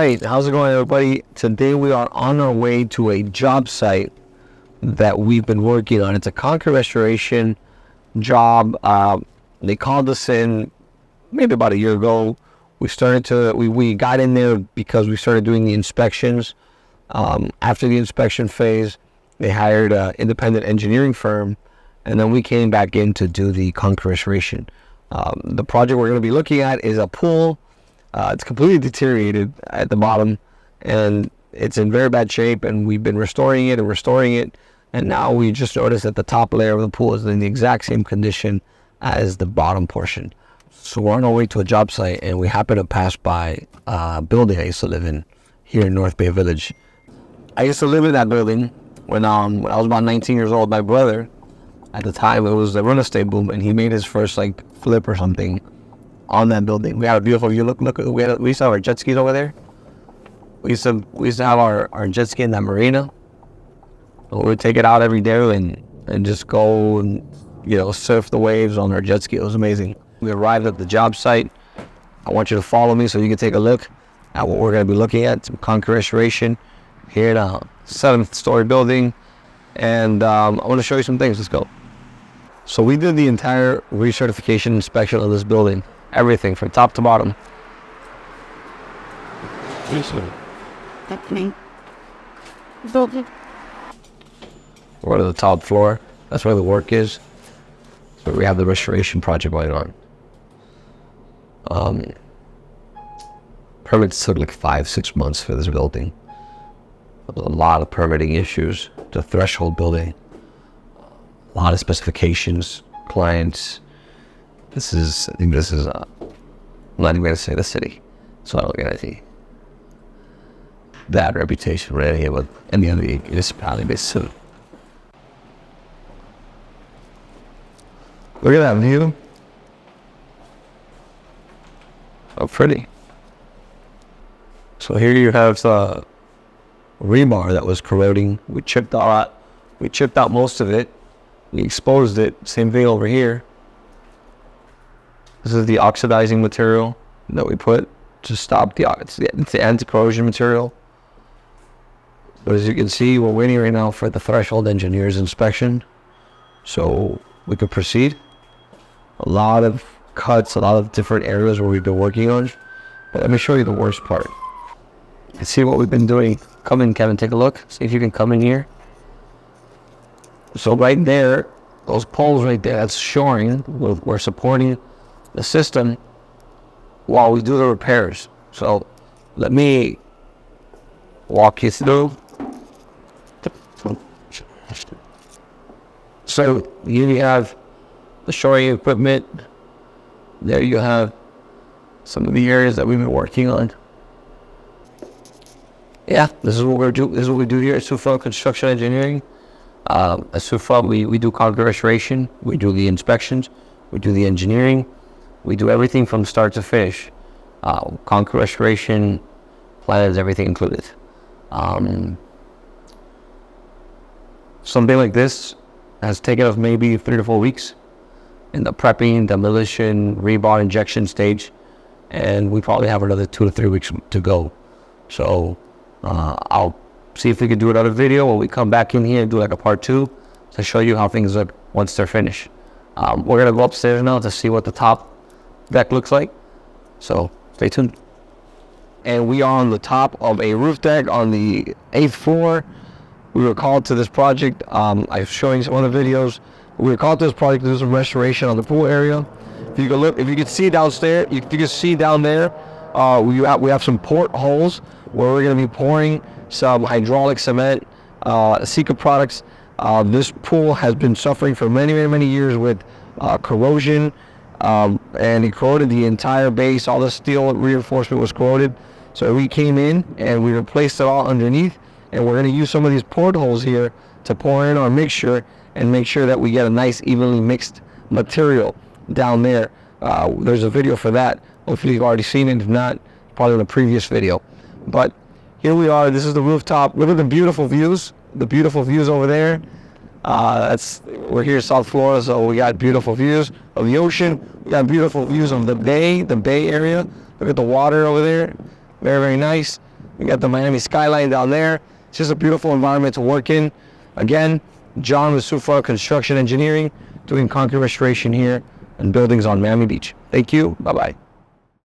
right, how's it going, everybody? Today we are on our way to a job site that we've been working on. It's a concrete restoration job. They called us in maybe about a year ago. We got in there because we started doing the inspections. After the inspection phase, they hired an independent engineering firm, and then we came back in to do the concrete restoration. The project we're going to be looking at is a pool. It's completely deteriorated at the bottom, and it's in very bad shape, and we've been restoring it, and now we just noticed that the top layer of the pool is in the exact same condition as the bottom portion. So we're on our way to a job site, and we happen to pass by a building I used to live in here in North Bay Village. I used to live in that building when I was about 19 years old. My brother, at the time, it was the real estate boom, and he made his first flip or something on that building. We had a beautiful view. Look, we used to have our jet skis over there. We used to have our jet ski in that marina. We would take it out every day and just go and surf the waves on our jet ski. It was amazing. We arrived at the job site. I want you to follow me so you can take a look at what we're going to be looking at. Some concrete restoration here in a 7th-story building, and I want to show you some things. Let's go. So we did the entire recertification inspection of this building. Everything from top to bottom. We're to the top floor. That's where the work is. So we have the restoration project going on. Permits took 5-6 months for this building. There was a lot of permitting issues. It's a threshold building. A lot of specifications, clients. I think this is, I'm not even going to say the city, so I don't get any bad reputation right here with any other municipality based city. Look at that view. Oh, pretty. So here you have the rebar that was corroding. We chipped out most of it. We exposed it. Same thing over here. This is the oxidizing material that we put to stop it's the anti-corrosion material. But as you can see, we're waiting right now for the threshold engineer's inspection so we could proceed. A lot of cuts, a lot of different areas where we've been working on. But let me show you the worst part. You see what we've been doing. Come in, Kevin, take a look. See if you can come in here. So right there, those poles right there, that's shoring. We're supporting the system while we do the repairs. So let me walk you through. So here you have the shoring equipment. There you have some of the areas that we've been working on. Yeah, this is what we do. This is what we do here at Souffront Construction Engineering. At Souffront, we do concrete restoration. We do the inspections. We do the engineering. We do everything from start to finish. Concrete restoration, plans, everything included. Something like this has taken us maybe 3 to 4 weeks in the prepping, demolition, rebar injection stage, and we probably have another 2 to 3 weeks to go. So I'll see if we can do another video when we come back in here and do a part 2 to show you how things look once they're finished. We're gonna go upstairs now to see what the top deck looks like, so stay tuned. And we are on the top of a roof deck on the 8th floor. We were called to this project. I'm showing some other videos. We were called to this project to do some restoration on the pool area. If you can look, if you can see downstairs, you can see down there. We have some portholes where we're going to be pouring some hydraulic cement, Sika products. This pool has been suffering for many years with corrosion, and it corroded the entire base. All the steel reinforcement was corroded. So we came in and we replaced it all underneath, and we're going to use some of these portholes here to pour in our mixture and make sure that we get a nice evenly mixed material down there. There's a video for that. Hopefully you've already seen it. If not, probably in a previous video. But here we are. This is the rooftop. Look at the beautiful views. The beautiful views over there. We're here in South Florida, so we got beautiful views of the ocean. We got beautiful views of the bay area. Look at the water over there. Very nice. We got the Miami skyline down there. It's just a beautiful environment to work in. Again, John with Souffront Construction Engineering, doing concrete restoration here and buildings on Miami Beach. Thank you. Bye-bye.